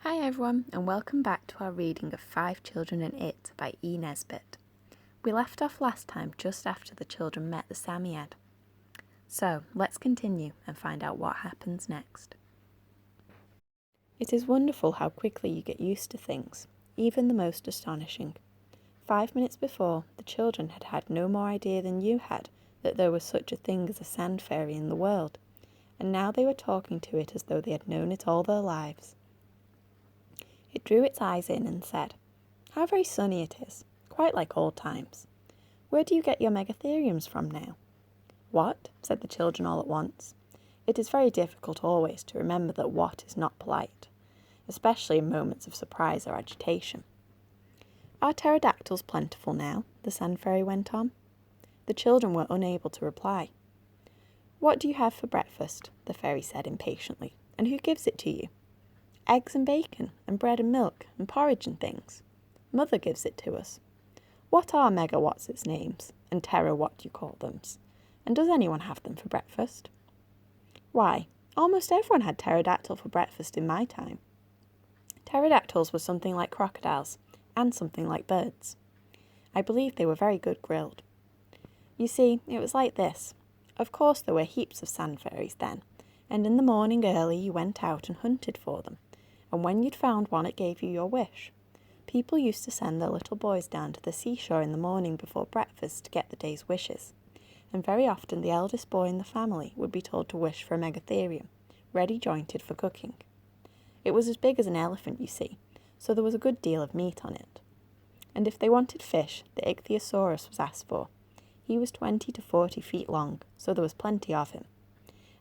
Hi everyone, and welcome back to our reading of Five Children and It by E. Nesbit. We left off last time just after the children met the Psammead. So, let's continue and find out what happens next. It is wonderful how quickly you get used to things, even the most astonishing. 5 minutes before, the children had had no more idea than you had that there was such a thing as a sand fairy in the world, and now they were talking to it as though they had known it all their lives. It drew its eyes in and said, "How very sunny it is, quite like old times. Where do you get your megatheriums from now?" "What?" said the children all at once. It is very difficult always to remember that what is not polite, especially in moments of surprise or agitation. "Are pterodactyls plentiful now?" the sand fairy went on. The children were unable to reply. "What do you have for breakfast?" the fairy said impatiently, "and who gives it to you?" "Eggs and bacon, and bread and milk, and porridge and things. Mother gives it to us." "What are mega-what's-its-names, and terra-what-you-call-thems? And does anyone have them for breakfast?" "Why, almost everyone had pterodactyl for breakfast in my time." Pterodactyls were something like crocodiles, and something like birds. I believe they were very good grilled. You see, it was like this. Of course there were heaps of sand fairies then, and in the morning early you went out and hunted for them. And when you'd found one, it gave you your wish. People used to send their little boys down to the seashore in the morning before breakfast to get the day's wishes. And very often the eldest boy in the family would be told to wish for a megatherium, ready jointed for cooking. It was as big as an elephant, you see, so there was a good deal of meat on it. And if they wanted fish, the ichthyosaurus was asked for. He was 20 to 40 feet long, so there was plenty of him.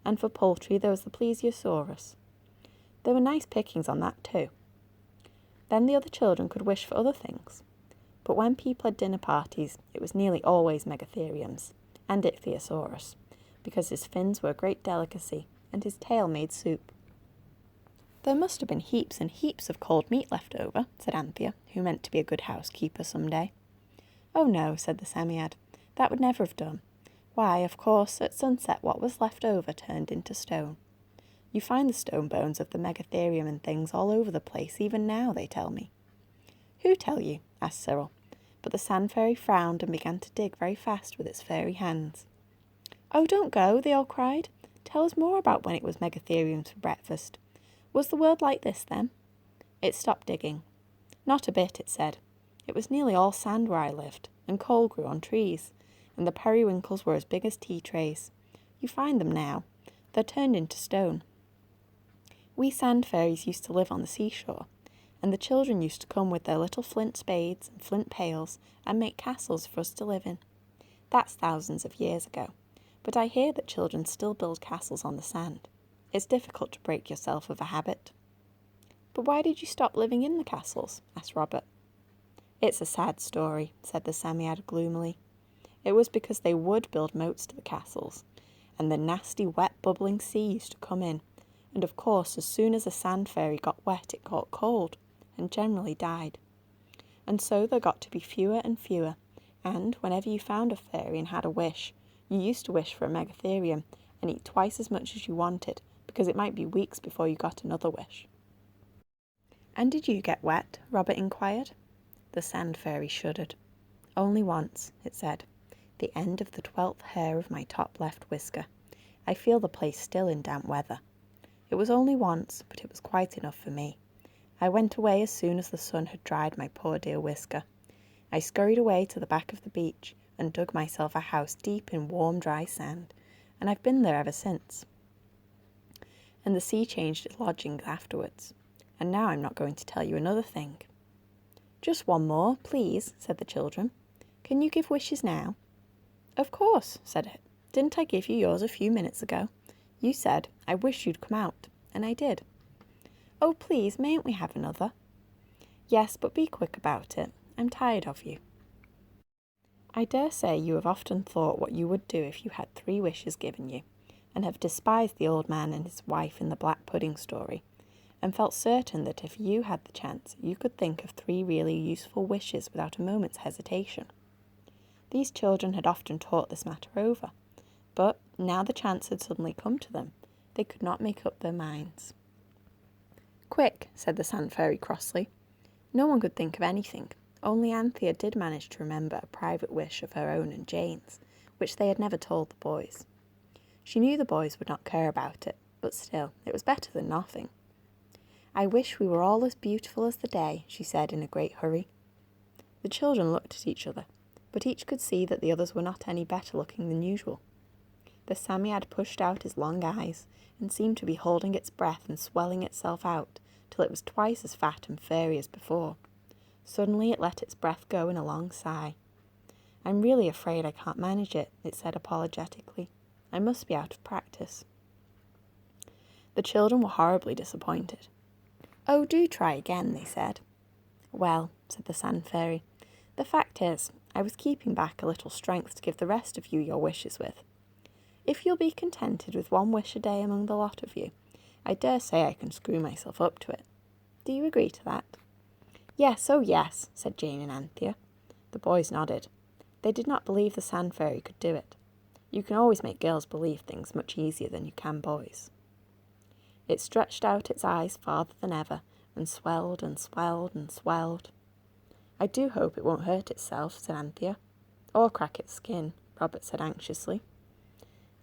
And for poultry there was the plesiosaurus. There were nice pickings on that too. Then the other children could wish for other things. But when people had dinner parties, it was nearly always megatheriums, and ichthyosaurus, because his fins were a great delicacy, and his tail made soup. "There must have been heaps and heaps of cold meat left over," said Anthea, who meant to be a good housekeeper some day. "Oh no," said the Psammead, "that would never have done. Why, of course, at sunset what was left over turned into stone. You find the stone bones of the megatherium and things all over the place, even now, they tell me." "Who tell you?" asked Cyril, but the sand fairy frowned and began to dig very fast with its fairy hands. "Oh, don't go," they all cried. "Tell us more about when it was megatheriums for breakfast. Was the world like this then?" It stopped digging. "Not a bit," it said. "It was nearly all sand where I lived, and coal grew on trees, and the periwinkles were as big as tea trays. You find them now. They're turned into stone. We sand fairies used to live on the seashore, and the children used to come with their little flint spades and flint pails and make castles for us to live in. That's thousands of years ago, but I hear that children still build castles on the sand. It's difficult to break yourself of a habit." "But why did you stop living in the castles?" asked Robert. "It's a sad story," said the Psammead gloomily. "It was because they would build moats to the castles, and the nasty, wet, bubbling sea used to come in, and of course as soon as a sand fairy got wet it caught cold, and generally died. And so there got to be fewer and fewer, and whenever you found a fairy and had a wish, you used to wish for a megatherium and eat twice as much as you wanted, because it might be weeks before you got another wish." "And did you get wet?" Robert inquired. The sand fairy shuddered. "Only once," it said. "The end of the 12th hair of my top left whisker. I feel the place still in damp weather. It was only once, but it was quite enough for me. I went away as soon as the sun had dried my poor dear whisker. I scurried away to the back of the beach and dug myself a house deep in warm, dry sand, and I've been there ever since. And the sea changed its lodgings afterwards. And now I'm not going to tell you another thing." "Just one more, please," said the children. "Can you give wishes now?" "Of course," said it. "Didn't I give you yours a few minutes ago? You said, 'I wish you'd come out,' and I did." "Oh, please, mayn't we have another?" "Yes, but be quick about it. I'm tired of you." I dare say you have often thought what you would do if you had 3 wishes given you, and have despised the old man and his wife in the black pudding story, and felt certain that if you had the chance you could think of 3 really useful wishes without a moment's hesitation. These children had often talked this matter over, but now the chance had suddenly come to them, they could not make up their minds. Quick, said the Sand Fairy crossly. No one could think of anything. Only Anthea did manage to remember a private wish of her own and Jane's, which they had never told the boys. She knew the boys would not care about it, but still, it was better than nothing. I wish we were all as beautiful as the day, she said in a great hurry. The children looked at each other, but each could see that the others were not any better looking than usual. The Psammead pushed out his long eyes and seemed to be holding its breath and swelling itself out till it was twice as fat and furry as before. Suddenly it let its breath go in a long sigh. I'm really afraid I can't manage it, it said apologetically. I must be out of practice. The children were horribly disappointed. Oh, do try again, they said. Well, said the Sand Fairy, the fact is, I was keeping back a little strength to give the rest of you your wishes with. If you'll be contented with one wish a day among the lot of you, I dare say I can screw myself up to it. Do you agree to that? Yes, oh yes, said Jane and Anthea. The boys nodded. They did not believe the Sand Fairy could do it. You can always make girls believe things much easier than you can boys. It stretched out its eyes farther than ever, and swelled and swelled and swelled. I do hope it won't hurt itself, said Anthea. Or crack its skin, Robert said anxiously.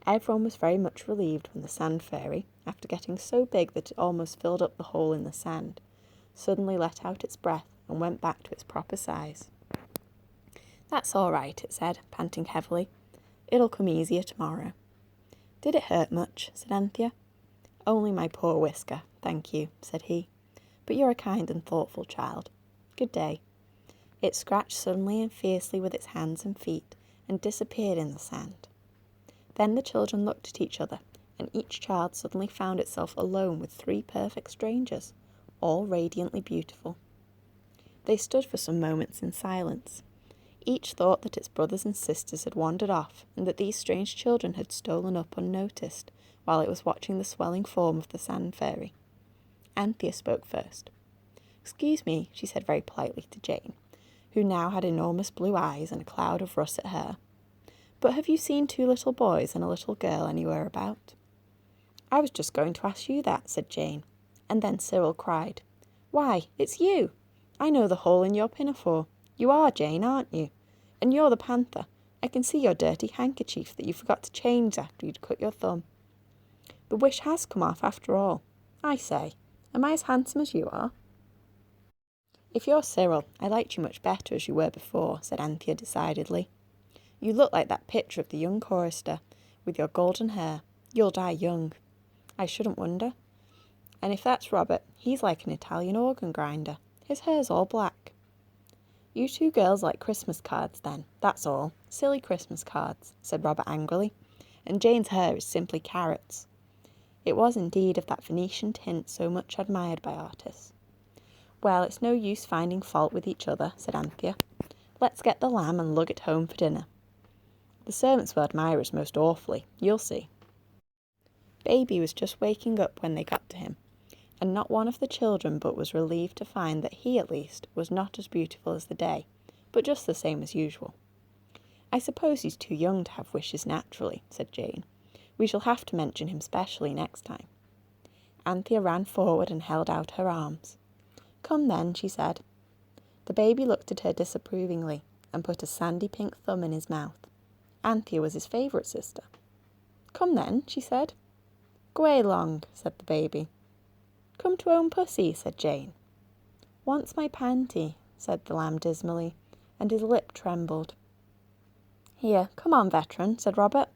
Everyone was very much relieved when the Sand Fairy, after getting so big that it almost filled up the hole in the sand, suddenly let out its breath and went back to its proper size. That's all right, it said, panting heavily. It'll come easier tomorrow. Did it hurt much? Said Anthea. Only my poor whisker, thank you, said he. But you're a kind and thoughtful child. Good day. It scratched suddenly and fiercely with its hands and feet and disappeared in the sand. Then the children looked at each other, and each child suddenly found itself alone with 3 perfect strangers, all radiantly beautiful. They stood for some moments in silence. Each thought that its brothers and sisters had wandered off, and that these strange children had stolen up unnoticed, while it was watching the swelling form of the Sand Fairy. Anthea spoke first. Excuse me, she said very politely to Jane, who now had enormous blue eyes and a cloud of russet hair. But have you seen 2 little boys and a little girl anywhere about? I was just going to ask you that, said Jane. And then Cyril cried, Why, it's you! I know the hole in your pinafore. You are Jane, aren't you? And you're the panther. I can see your dirty handkerchief that you forgot to change after you'd cut your thumb. The wish has come off after all. I say, am I as handsome as you are? If you're Cyril, I liked you much better as you were before, said Anthea decidedly. You look like that picture of the young chorister, with your golden hair. You'll die young. I shouldn't wonder. And if that's Robert, he's like an Italian organ grinder. His hair's all black. You 2 girls like Christmas cards then, that's all. Silly Christmas cards, said Robert angrily. And Jane's hair is simply carrots. It was indeed of that Venetian tint so much admired by artists. Well, it's no use finding fault with each other, said Anthea. Let's get the lamb and lug it home for dinner. The servants will admire us most awfully, you'll see. Baby was just waking up when they got to him, and not one of the children but was relieved to find that he, at least, was not as beautiful as the day, but just the same as usual. I suppose he's too young to have wishes naturally, said Jane. We shall have to mention him specially next time. Anthea ran forward and held out her arms. Come then, she said. The baby looked at her disapprovingly and put a sandy pink thumb in his mouth. Anthea was his favourite sister. Come then, she said. Go along, said the baby. Come to own pussy, said Jane. Once my panty, said the lamb dismally, and his lip trembled. Here, come on, veteran, said Robert.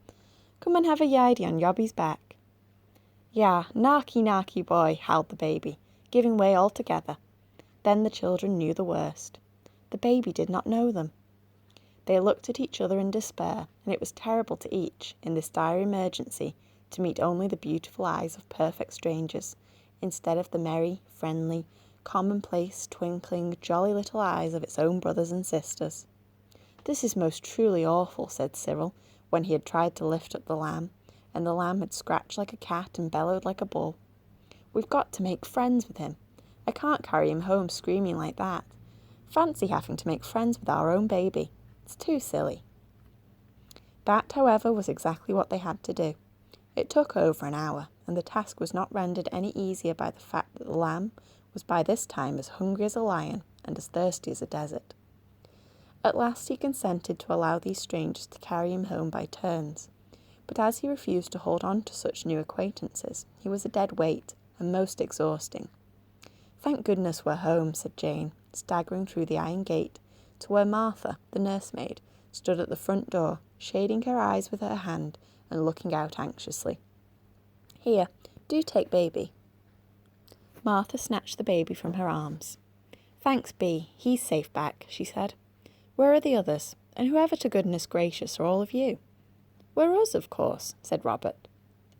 Come and have a yiddy on Yobby's back. Ya, narky, narky boy, howled the baby, giving way altogether. Then the children knew the worst. The baby did not know them. They looked at each other in despair, and it was terrible to each, in this dire emergency, to meet only the beautiful eyes of perfect strangers, instead of the merry, friendly, commonplace, twinkling, jolly little eyes of its own brothers and sisters. This is most truly awful, said Cyril, when he had tried to lift up the lamb, and the lamb had scratched like a cat and bellowed like a bull. We've got to make friends with him. I can't carry him home screaming like that. Fancy having to make friends with our own baby. It's too silly. That, however, was exactly what they had to do. It took over an hour, and the task was not rendered any easier by the fact that the lamb was by this time as hungry as a lion and as thirsty as a desert. At last he consented to allow these strangers to carry him home by turns, but as he refused to hold on to such new acquaintances, he was a dead weight and most exhausting. "Thank goodness we're home," said Jane, staggering through the iron gate to where Martha, the nursemaid, stood at the front door, shading her eyes with her hand and looking out anxiously. "Here, do take baby." Martha snatched the baby from her arms. "Thanks, Bee, he's safe back," she said. "Where are the others? And whoever to goodness gracious are all of you?" "We're us, of course," said Robert.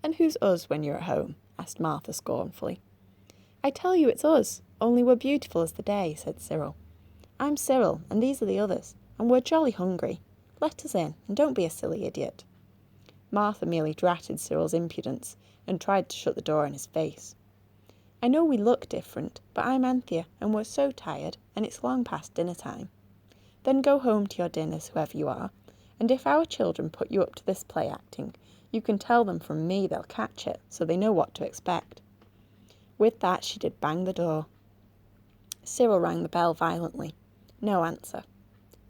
"And who's us when you're at home?" asked Martha scornfully. "I tell you it's us, only we're beautiful as the day," said Cyril. "I'm Cyril, and these are the others, and we're jolly hungry. Let us in, and don't be a silly idiot." Martha merely dratted Cyril's impudence and tried to shut the door in his face. "I know we look different, but I'm Anthea, and we're so tired, and it's long past dinner time." "Then go home to your dinners, whoever you are, and if our children put you up to this play acting, you can tell them from me they'll catch it, so they know what to expect." With that she did bang the door. Cyril rang the bell violently. No answer.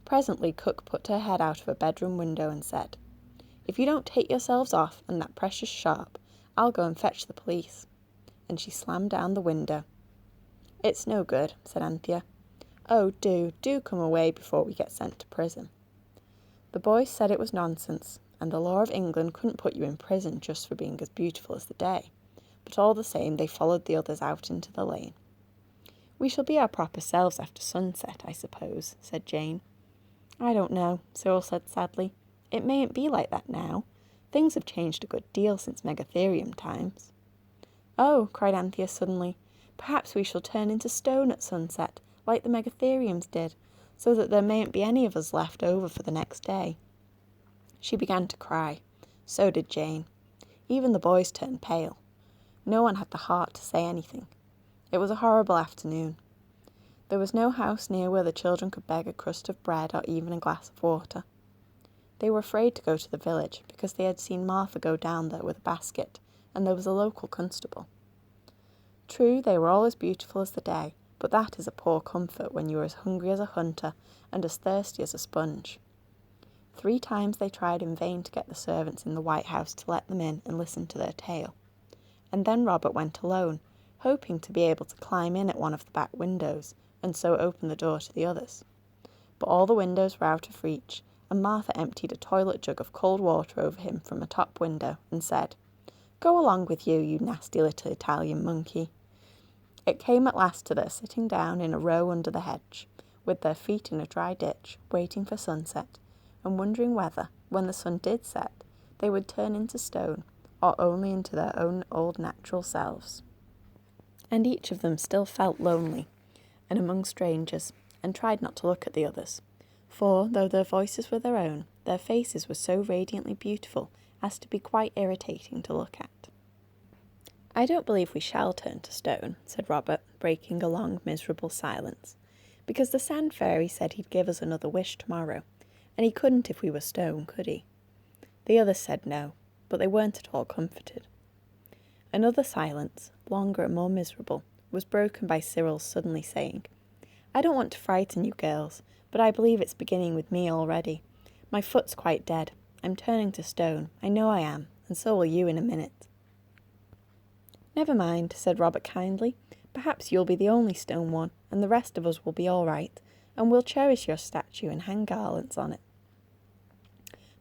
Presently Cook put her head out of her bedroom window and said, "If you don't take yourselves off, and that precious sharp, I'll go and fetch the police." And she slammed down the window. "It's no good," said Anthea. "Oh, do come away before we get sent to prison." The boys said it was nonsense, and the law of England couldn't put you in prison just for being as beautiful as the day, but all the same they followed the others out into the lane. "We shall be our proper selves after sunset, I suppose," said Jane. "I don't know," Cyril said sadly. "It mayn't be like that now. Things have changed a good deal since Megatherium times." "Oh," cried Anthea suddenly, "perhaps we shall turn into stone at sunset, like the Megatheriums did, so that there mayn't be any of us left over for the next day." She began to cry. So did Jane. Even the boys turned pale. No one had the heart to say anything. It was a horrible afternoon. There was no house near where the children could beg a crust of bread or even a glass of water. They were afraid to go to the village because they had seen Martha go down there with a basket, and there was a local constable. True, they were all as beautiful as the day, but that is a poor comfort when you are as hungry as a hunter and as thirsty as a sponge. 3 times they tried in vain to get the servants in the White House to let them in and listen to their tale. And then Robert went alone, hoping to be able to climb in at one of the back windows, and so open the door to the others. But all the windows were out of reach, and Martha emptied a toilet jug of cold water over him from a top window and said, "Go along with you, you nasty little Italian monkey." It came at last to their sitting down in a row under the hedge, with their feet in a dry ditch, waiting for sunset, and wondering whether, when the sun did set, they would turn into stone, or only into their own old natural selves. And each of them still felt lonely, and among strangers, and tried not to look at the others, for, though their voices were their own, their faces were so radiantly beautiful as to be quite irritating to look at. "I don't believe we shall turn to stone," said Robert, breaking a long, miserable silence, "because the Sand Fairy said he'd give us another wish tomorrow, and he couldn't if we were stone, could he?" The others said no, but they weren't at all comforted. Another silence, longer and more miserable, was broken by Cyril's suddenly saying, "I don't want to frighten you girls, but I believe it's beginning with me already. My foot's quite dead. I'm turning to stone, I know I am, and so will you in a minute." "Never mind," said Robert kindly. "Perhaps you'll be the only stone one, and the rest of us will be all right, and we'll cherish your statue and hang garlands on it."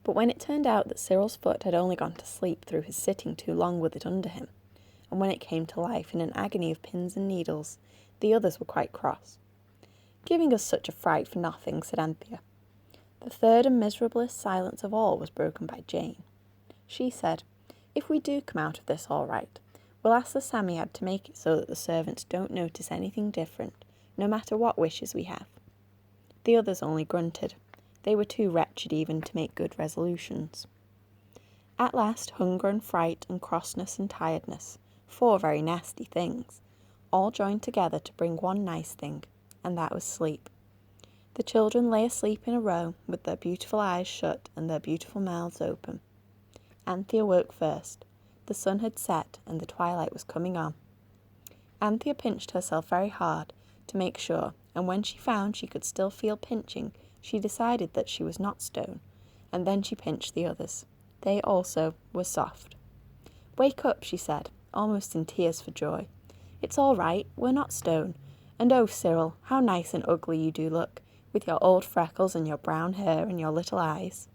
But when it turned out that Cyril's foot had only gone to sleep through his sitting too long with it under him, and when it came to life in an agony of pins and needles, the others were quite cross. "Giving us such a fright for nothing," said Anthea. The third and miserablest silence of all was broken by Jane. She said, "If we do come out of this all right, we'll ask the Psammead to make it so that the servants don't notice anything different, no matter what wishes we have." The others only grunted. They were too wretched even to make good resolutions. At last hunger and fright and crossness and tiredness, 4 very nasty things, all joined together to bring one nice thing, and that was sleep. The children lay asleep in a row, with their beautiful eyes shut and their beautiful mouths open. Anthea woke first. The sun had set, and the twilight was coming on. Anthea pinched herself very hard to make sure, and when she found she could still feel pinching, she decided that she was not stone, and then she pinched the others. They also were soft. "Wake up," she said, almost in tears for joy. "It's all right, we're not stone. And oh, Cyril, how nice and ugly you do look, with your old freckles and your brown hair and your little eyes.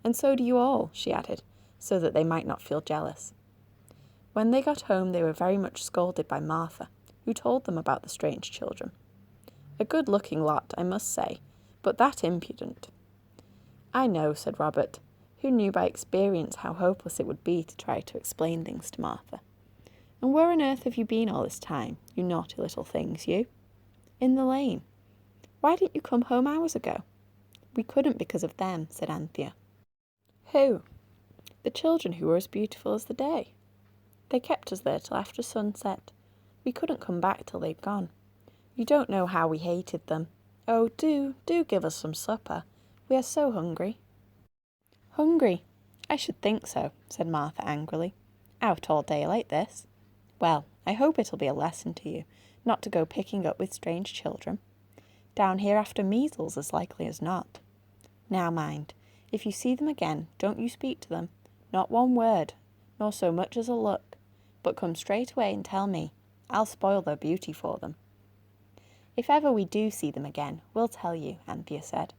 And so do you all," she added, so that they might not feel jealous. When they got home, they were very much scolded by Martha, who told them about the strange children. A good-looking lot, I must say, but that impudent. "I know," said Robert, who knew by experience how hopeless it would be to try to explain things to Martha. "And where on earth have you been all this time, you naughty little things, you?" "In the lane." "Why didn't you come home hours ago?" "We couldn't because of them," said Anthea. "Who?" "The children who were as beautiful as the day. They kept us there till after sunset. We couldn't come back till they'd gone. You don't know how we hated them. Oh, do give us some supper. We are so hungry." "Hungry? I should think so," said Martha angrily. "Out all day like this. Well, I hope it'll be a lesson to you, not to go picking up with strange children. Down here after measles, as likely as not. Now mind, if you see them again, don't you speak to them, not one word, nor so much as a look, but come straight away and tell me. I'll spoil their beauty for them." "If ever we do see them again, we'll tell you," Anthea said,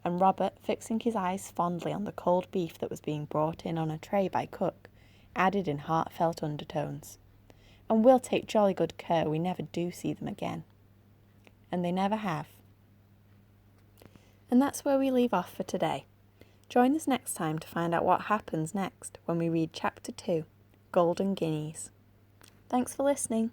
and Robert, fixing his eyes fondly on the cold beef that was being brought in on a tray by cook, added in heartfelt undertones, "And we'll take jolly good care we never do see them again." And they never have. And that's where we leave off for today. Join us next time to find out what happens next when we read Chapter 2, Golden Guineas. Thanks for listening.